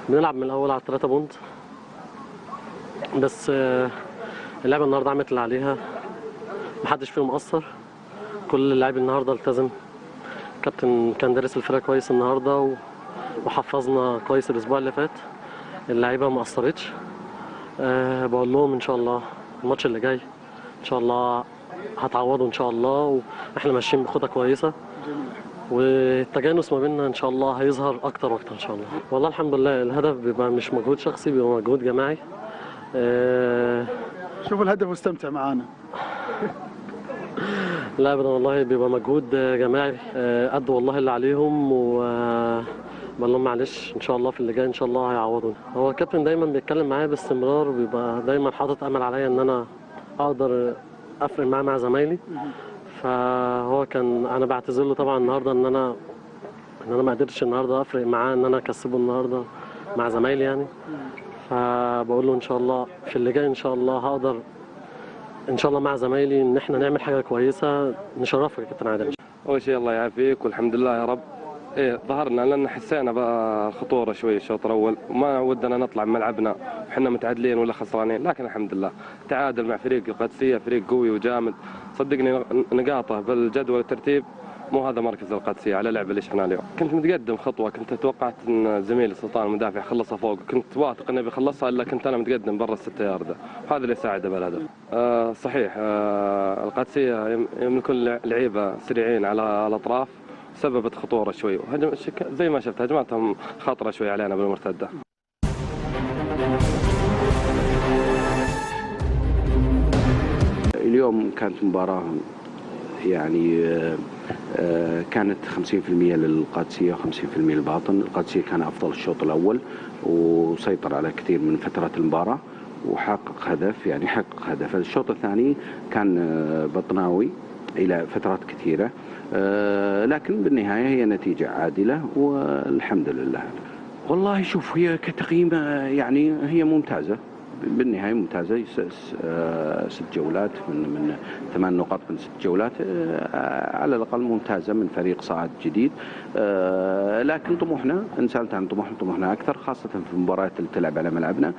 بنلعب من الاول على 3 بونت بس. اللعبه النهارده عملت اللي عليها، محدش فيهم قصر. كل اللاعب النهارده التزم. الكابتن كان دارس الفرقه كويس النهارده وحفظنا كويس الاسبوع اللي فات. اللعيبه ما قصرتش. بقول لهم ان شاء الله الماتش اللي جاي ان شاء الله هتعوضوا ان شاء الله، واحنا ماشيين بخطه كويسه والتجانس ما بيننا ان شاء الله هيظهر اكتر واكتر ان شاء الله. والله الحمد لله الهدف بيبقى مش مجهود شخصي، بيبقى مجهود جماعي. شوف الهدف واستمتع معانا. لا ابدا والله بيبقى مجهود جماعي. قد والله اللي عليهم بقول لهم معلش ان شاء الله في اللي جاي ان شاء الله هيعوضونا. هو الكابتن دايما بيتكلم معايا باستمرار، بيبقى دايما حاطط امل عليا ان انا اقدر افرق معاه مع زمايلي. فهو كان انا بعتذر له طبعا النهارده ان انا ما قدرتش النهارده افرق معاه ان انا اكسبه النهارده مع زمايلي يعني. فبقول له ان شاء الله في اللي جاي ان شاء الله هقدر ان شاء الله مع زمايلي ان احنا نعمل حاجه كويسه نشرفك يا كابتن عادل. اول شيء الله يعافيك والحمد لله يا رب. ظهرنا لان حسينا بقى خطوره شوي الشوط الاول وما ودنا نطلع من ملعبنا وحنا متعادلين ولا خسرانين، لكن الحمد لله تعادل مع فريق القادسيه، فريق قوي وجامد صدقني. نقاطه بالجدول الترتيب مو هذا مركز القادسيه على لعب اللي شفناه اليوم. كنت متقدم خطوه، كنت توقعت ان زميلي سلطان المدافع خلصها فوق، كنت واثق انه بيخلصها الا كنت انا متقدم برا ال6 ياردة، وهذا اللي ساعده بالهدف. صحيح القادسيه يملكون لعيبه سريعين على الاطراف، سببت خطوره شوي وهجم زي ما شفت هجماتهم خطره شوي علينا بالمرتده. اليوم كانت مباراه يعني كانت 50% للقادسيه و50% للباطن. القادسيه كان افضل الشوط الاول وسيطر على كثير من فترات المباراه وحقق هدف، يعني حقق هدف. الشوط الثاني كان بطناوي الى فترات كثيره، لكن بالنهايه هي نتيجه عادله والحمد لله. والله شوف هي كتقييم يعني هي ممتازه بالنهايه، ممتازه. 6 جولات من 8 نقاط من 6 جولات، على الاقل ممتازه من فريق صاعد جديد. لكن طموحنا ان سالت عن طموحنا اكثر، خاصه في المباريات اللي تلعب على ملعبنا،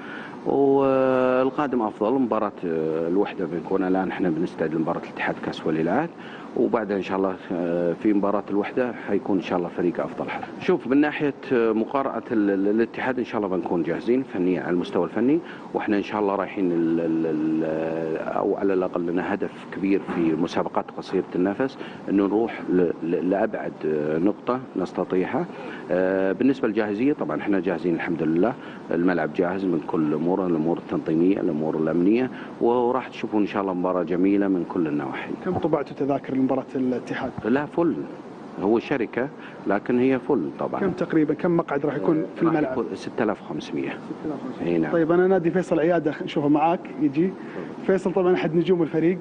والقادم افضل. مباراه الوحده بنكون الان احنا بنستعد لمباراه الاتحاد كاس ولي العهد، وبعدها ان شاء الله في مباراه الوحده حيكون ان شاء الله فريق افضل. شوف من ناحيه مقارنه الاتحاد ان شاء الله بنكون جاهزين فنيا على المستوى الفني، واحنا ان شاء الله رايحين او على الاقل لنا هدف كبير في مسابقات قصيره النفس انه نروح لابعد نقطه نستطيعها. بالنسبه للجاهزيه طبعا احنا جاهزين الحمد لله، الملعب جاهز من كل الامور التنظيميه، الامور الامنيه، وراح تشوفون ان شاء الله مباراه جميله من كل النواحي. كم طبعتوا تذاكر لمباراه الاتحاد؟ لا فل، هو شركه لكن هي فل طبعا. كم تقريبا كم مقعد راح يكون في الملعب؟ 6500. اي نعم. طيب انا نادي فيصل عياده نشوفه معاك يجي. فيصل طبعا احد نجوم الفريق،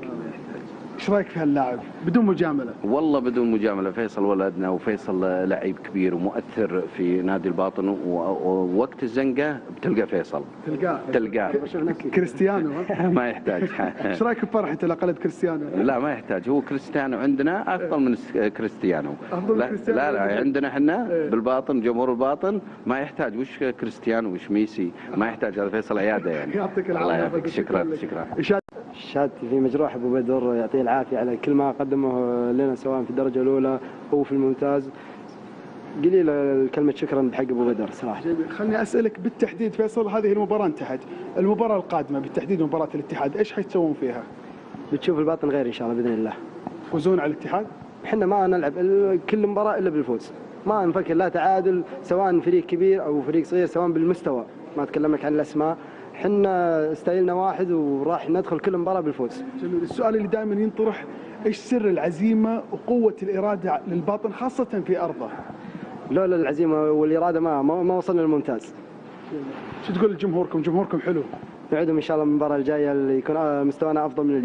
ايش رايك في هاللاعب بدون مجامله؟ والله بدون مجامله فيصل ولدنا، وفيصل لعيب كبير ومؤثر في نادي الباطن، ووقت الزنقه بتلقى فيصل تلقاه كريستيانو ما يحتاج. ايش رايك بفرحته لقلب كريستيانو؟ لا ما يحتاج، هو كريستيانو عندنا افضل من كريستيانو. افضل من كريستيانو. لا عندنا احنا بالباطن جمهور الباطن ما يحتاج وش كريستيانو وش ميسي، ما يحتاج. هذا فيصل عياده يعني. يعطيك الله العافيه. يعافيك. شكرا. الشهادة في مجروح ابو بدر يعطيه العافيه على كل ما قدمه لنا سواء في الدرجه الاولى او في الممتاز. قليل كلمه شكرا بحق ابو بدر صراحه. خليني اسالك بالتحديد فيصل، هذه المباراه انتهت، المباراه القادمه بالتحديد مباراه الاتحاد ايش حتسوون فيها؟ بتشوف الباطن غير ان شاء الله باذن الله. تفوزون على الاتحاد؟ احنا ما نلعب كل مباراه الا بالفوز، ما نفكر لا تعادل سواء فريق كبير او فريق صغير، سواء بالمستوى، ما اتكلم لك عن الاسماء. احنا ستايلنا واحد وراح ندخل كل مباراه بالفوز. جميل. السؤال اللي دائما ينطرح، ايش سر العزيمه وقوه الاراده للباطن خاصه في ارضه؟ لولا العزيمه والاراده ما وصلنا للممتاز. شو تقول لجمهوركم؟ جمهوركم حلو. نعدهم ان شاء الله المباراه الجايه اللي يكون مستوانا افضل من اليوم.